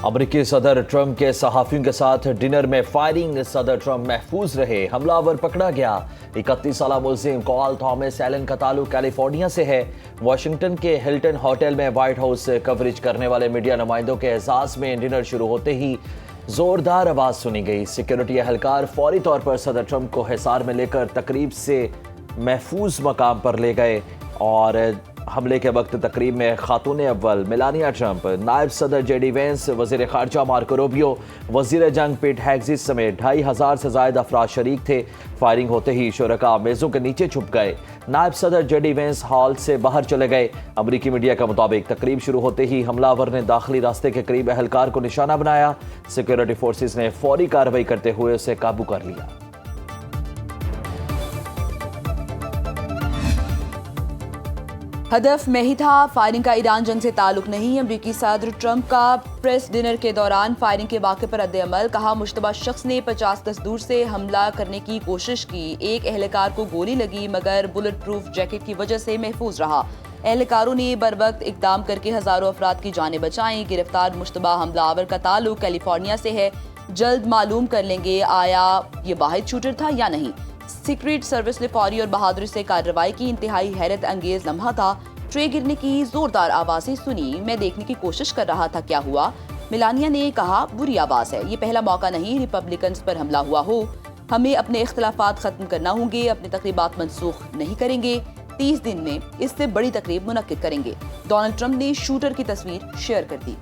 امریکی صدر ٹرمپ کے صحافیوں کے ساتھ ڈنر میں فائرنگ، صدر ٹرمپ محفوظ رہے، حملہ آور پکڑا گیا۔ 31 سالہ ملزم کال تھامس ایلن کا تعلق کیلیفورنیا سے ہے۔ واشنگٹن کے ہلٹن ہوٹل میں وائٹ ہاؤس کوریج کرنے والے میڈیا نمائندوں کے اعزاز میں ڈنر شروع ہوتے ہی زوردار آواز سنی گئی۔ سیکیورٹی اہلکار فوری طور پر صدر ٹرمپ کو حصار میں لے کر تقریب سے محفوظ مقام پر لے گئے اور حملے کے وقت تقریب میں خاتون اول میلانیا ٹرمپ، نائب صدر جے ڈی وینس، وزیر خارجہ مارکو روبیو، وزیر جنگ پیٹ ہیگزس سمیت 2500 سے زائد افراد شریک تھے۔ فائرنگ ہوتے ہی شرکاء میزوں کے نیچے چھپ گئے۔ نائب صدر جے ڈی وینس ہال سے باہر چلے گئے۔ امریکی میڈیا کے مطابق تقریب شروع ہوتے ہی حملہ آور نے داخلی راستے کے قریب اہلکار کو نشانہ بنایا۔ سیکیورٹی فورسز نے فوری کارروائی کرتے ہوئے اسے قابو کر لیا۔ ہدف میں ہی تھا، فائرنگ کا ایران جنگ سے تعلق نہیں۔ امریکی صدر ٹرمپ کا پریس ڈنر کے دوران فائرنگ کے واقعے پر رد عمل، کہا مشتبہ شخص نے 50 گز دور سے حملہ کرنے کی کوشش کی۔ ایک اہلکار کو گولی لگی مگر بلٹ پروف جیکٹ کی وجہ سے محفوظ رہا۔ اہلکاروں نے بروقت اقدام کر کے ہزاروں افراد کی جانیں بچائیں۔ گرفتار مشتبہ حملہ آور کا تعلق کیلیفورنیا سے ہے۔ جلد معلوم کر لیں گے آیا یہ واحد شوٹر تھا یا نہیں۔ سیکریٹ سروس نے فوری اور بہادری سے کارروائی کی۔ انتہائی حیرت انگیز لمحہ تھا۔ ٹرے گرنے کی زوردار آوازیں سنی، میں دیکھنے کی کوشش کر رہا تھا کیا ہوا۔ میلانیا نے کہا بری آواز ہے، یہ پہلا موقع نہیں ریپبلکنز پر حملہ ہوا ہو۔ ہمیں اپنے اختلافات ختم کرنا ہوں گے، اپنے تقریبات منسوخ نہیں کریں گے۔ 30 دن میں اس سے بڑی تقریب منعقد کریں گے۔ ڈونلڈ ٹرمپ نے شوٹر کی تصویر شیئر کر دی۔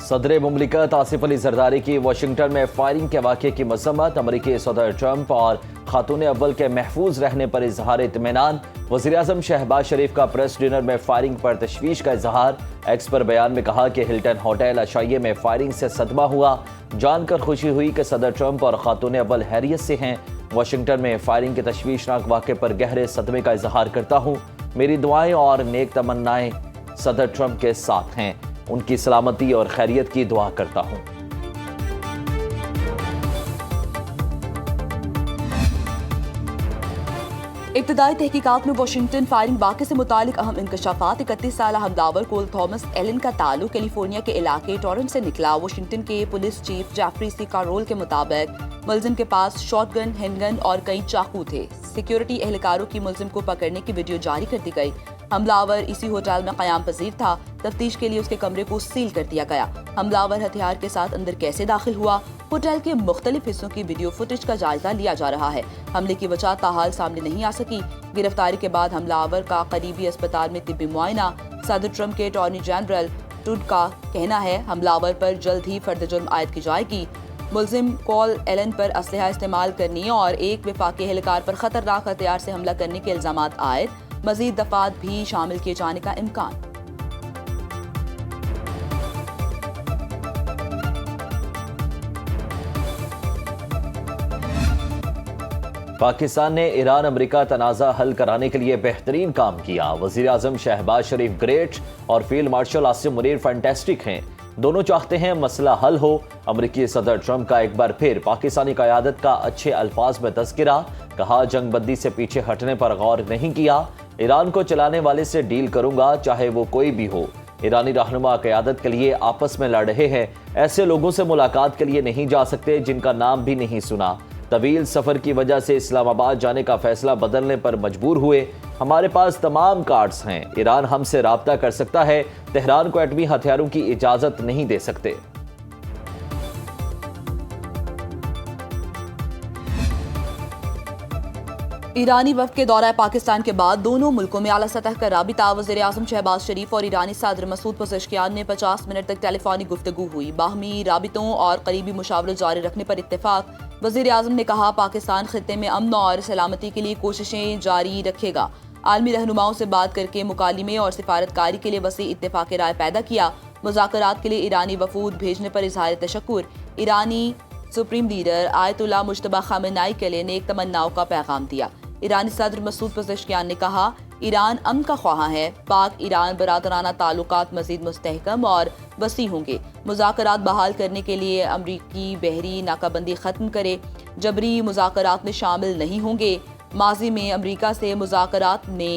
صدر مملکت آصف علی زرداری کی واشنگٹن میں فائرنگ کے واقعے کی مذمت، امریکی صدر ٹرمپ اور خاتون اول کے محفوظ رہنے پر اظہار اطمینان۔ وزیراعظم شہباز شریف کا پریس ڈنر میں فائرنگ پر تشویش کا اظہار، ایکس پر بیان میں کہا کہ ہلٹن ہوٹل عشائیے میں فائرنگ سے صدمہ ہوا، جان کر خوشی ہوئی کہ صدر ٹرمپ اور خاتون اول خیریت سے ہیں۔ واشنگٹن میں فائرنگ کے تشویشناک واقعے پر گہرے صدمے کا اظہار کرتا ہوں، میری دعائیں اور نیک تمنائیں صدر ٹرمپ کے ساتھ ہیں، ان کی سلامتی اور خیریت کی دعا کرتا ہوں۔ ابتدائی تحقیقات میں واشنگٹن فائرنگ واقعے سے متعلق اہم انکشافات۔ 31 سالہ حملہ آور کول تھامس ایلن کا تعلق کیلیفورنیا کے علاقے ٹورنٹ سے نکلا۔ واشنگٹن کے پولیس چیف جیفری سی کارول کے مطابق ملزم کے پاس شاٹ گن، ہینڈ گن اور کئی چاقو تھے۔ سیکیورٹی اہلکاروں کی ملزم کو پکڑنے کی ویڈیو جاری کر دی گئی۔ حملہ آور اسی ہوٹل میں قیام پذیر تھا۔ تفتیش کے لیے اس کے کمرے کو سیل کر دیا گیا۔ حملہ آور ہتھیار کے ساتھ اندر کیسے داخل ہوا؟ ہوٹل کے مختلف حصوں کی ویڈیو فوٹیج کا جائزہ لیا جا رہا ہے۔ حملے کی وجہ تاحال سامنے نہیں آ سکی۔ گرفتاری کے بعد حملہ آور کا قریبی اسپتال میں طبی معائنہ۔ صدر ٹرمپ کے اٹارنی جنرل ٹوڈ کا کہنا ہے حملہ آور پر جلد ہی فرد جرم عائد کی جائے گی۔ ملزم کال ایلن پر اسلحہ استعمال کرنے اور ایک وفاقی اہلکار پر خطرناک ہتھیار سے حملہ کرنے کے الزامات عائد، مزید دفعات بھی شامل کیے جانے کا امکان۔ پاکستان نے ایران امریکہ تنازع حل کرانے کے لیے بہترین کام کیا، وزیر اعظم شہباز شریف گریٹ اور field marshal Asim Munir fantastic ہیں، دونوں چاہتے ہیں مسئلہ حل ہو۔ امریکی صدر ٹرمپ کا ایک بار پھر پاکستانی قیادت کا اچھے الفاظ میں تذکرہ، کہا جنگ بندی سے پیچھے ہٹنے پر غور نہیں کیا، ایران کو چلانے والے سے ڈیل کروں گا چاہے وہ کوئی بھی ہو۔ ایرانی رہنما قیادت کے لیے آپس میں لڑ رہے ہیں، ایسے لوگوں سے ملاقات کے لیے نہیں جا سکتے جن کا نام بھی نہیں سنا۔ طویل سفر کی وجہ سے اسلام آباد جانے کا فیصلہ بدلنے پر مجبور ہوئے، ہمارے پاس تمام کارڈز ہیں، ایران ہم سے رابطہ کر سکتا ہے، تہران کو ایٹمی ہتھیاروں کی اجازت نہیں دے سکتے۔ ایرانی وفد کے دورہ پاکستان کے بعد دونوں ملکوں میں اعلیٰ سطح کا رابطہ۔ وزیر اعظم شہباز شریف اور ایرانی صدر مسعود پزشکیان نے 50 منٹ تک ٹیلی فونک گفتگو ہوئی۔ باہمی رابطوں اور قریبی مشاورت جاری رکھنے پر اتفاق۔ وزیر اعظم نے کہا پاکستان خطے میں امن اور سلامتی کے لیے کوششیں جاری رکھے گا۔ عالمی رہنماؤں سے بات کر کے مکالمے اور سفارتکاری کے لیے وسیع اتفاق رائے پیدا کیا۔ مذاکرات کے لیے ایرانی وفود بھیجنے پر اظہار تشکر۔ ایرانی سپریم لیڈر آیت اللہ مجتبی خامنہئی کے لیے نیک تمناؤں کا پیغام دیا۔ ایرانی صدر مسعود پزشکیان نے کہا ایران امن کا خواہاں ہے، پاک ایران برادرانہ تعلقات مزید مستحکم اور وسیع ہوں گے۔ مذاکرات بحال کرنے کے لیے امریکی بحری ناکہ بندی ختم کرے، جبری مذاکرات میں شامل نہیں ہوں گے۔ ماضی میں امریکہ سے مذاکرات میں